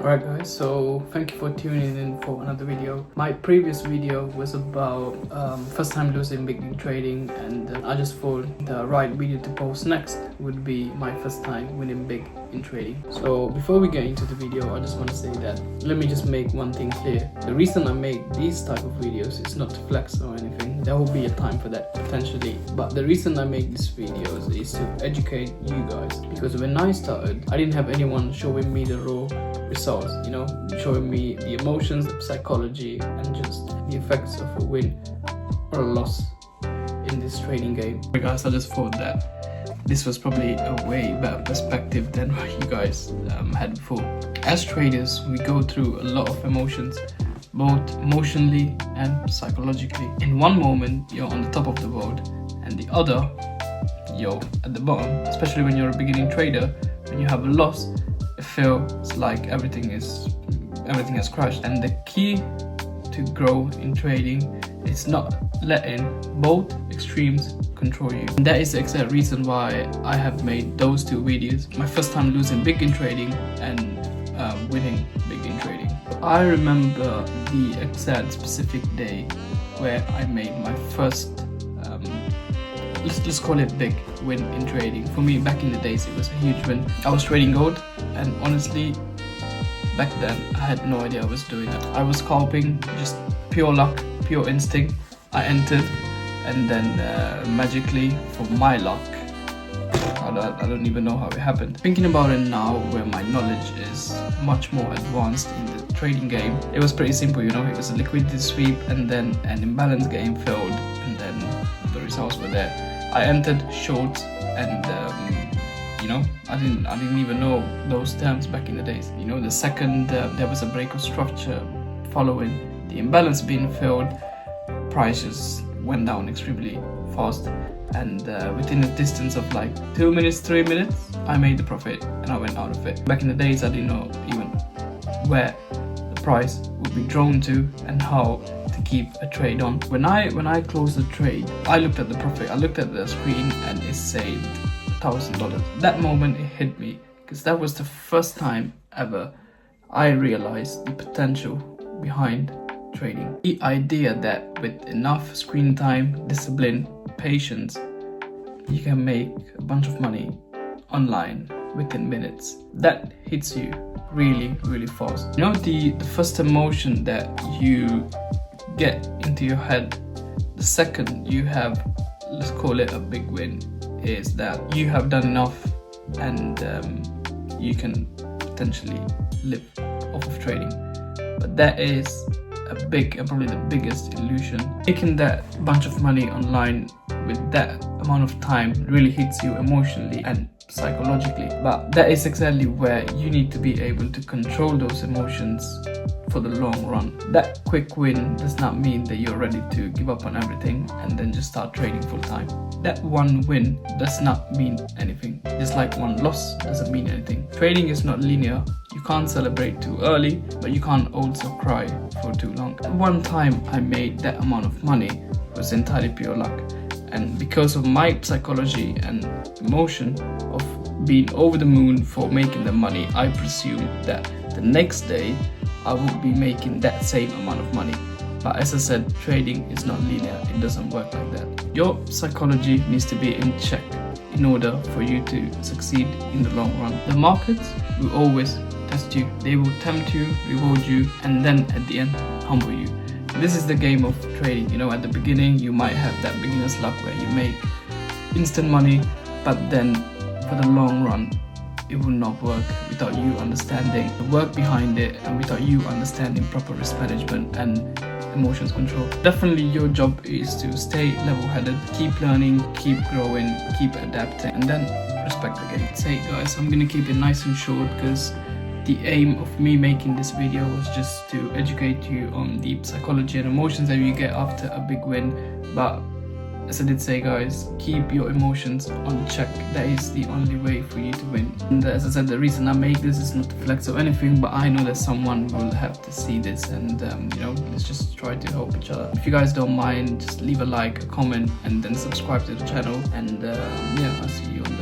Alright guys, so thank you for tuning in for another video. My previous video was about first time losing big in trading, and I just thought the right video to post next would be my first time winning big in trading. So before we get into the video, I just want to say that let me just make one thing clear. The reason I make these type of videos is not to flex or anything. There will be a time for that potentially, but the reason I make these videos is to educate you guys, because when I started I didn't have anyone showing me the raw results, showing me the emotions, the psychology, and just the effects of a win or a loss in this trading game. Guys, I just thought that this was probably a way better perspective than what you guys had before. As traders, we go through a lot of emotions, both emotionally and psychologically. In one moment you're on the top of the world, and the other you're at the bottom. Especially when you're a beginning trader, when you have a loss, it feels like everything has crashed. And the key to grow in trading is not letting both extremes control you. And that is the exact reason why I have made those two videos. My first time losing big in trading and winning big in trading. I remember the exact specific day where I made my first let's call it big win in trading. For me, back in the days, it was a huge win. I was trading gold, and honestly, back then I had no idea I was doing it. I was scalping, just pure luck, pure instinct. I entered, and then magically, for my luck, I don't even know how it happened. Thinking about it now, where my knowledge is much more advanced in the trading game, it was pretty simple. It was a liquidity sweep, and then an imbalance game failed, and then the results were there. I entered short, and I didn't even know those terms back in the days. The second there was a break of structure following the imbalance being filled, prices went down extremely fast, and within a distance of like 2 minutes, 3 minutes, I made the profit and I went out of it. Back in the days, I didn't know even where the price would be drawn to and how to keep a trade on. When I closed the trade, I looked at the profit, I looked at the screen, and it said $1,000. That moment it hit me, because that was the first time ever I realized the potential behind trading. The idea that with enough screen time, discipline, patience, you can make a bunch of money online within minutes. That hits you really, really fast. The first emotion that you get into your head the second you have, let's call it a big win, is that you have done enough, and you can potentially live off of trading. But that is a big, and probably the biggest illusion. Making that bunch of money online with that amount of time really hits you emotionally and psychologically. But that is exactly where you need to be able to control those emotions for the long run. That quick win does not mean that you're ready to give up on everything and then just start trading full time. That one win does not mean anything, just like one loss doesn't mean anything. Trading is not linear. You can't celebrate too early, but you can't also cry for too long. At one time I made that amount of money, it was entirely pure luck. And because of my psychology and emotion of being over the moon for making the money, I presumed that the next day I would be making that same amount of money. But as I said, trading is not linear. It doesn't work like that. Your psychology needs to be in check in order for you to succeed in the long run. The markets will always test you. They will tempt you, reward you, and then at the end, humble you. This is the game of trading. At the beginning, you might have that beginner's luck where you make instant money, but then for the long run, it will not work without you understanding the work behind it, and without you understanding proper risk management and emotions control. Definitely your job is to stay level-headed, keep learning, keep growing, keep adapting, and then respect the game. Hey guys, I'm gonna keep it nice and short, because the aim of me making this video was just to educate you on the psychology and emotions that you get after a big win. But as I did say, guys, keep your emotions on check. That is the only way for you to win. And as I said, the reason I make this is not to flex or anything, but I know that someone will have to see this, and let's just try to help each other. If you guys don't mind, just leave a like, a comment, and then subscribe to the channel, and yeah, I'll see you on the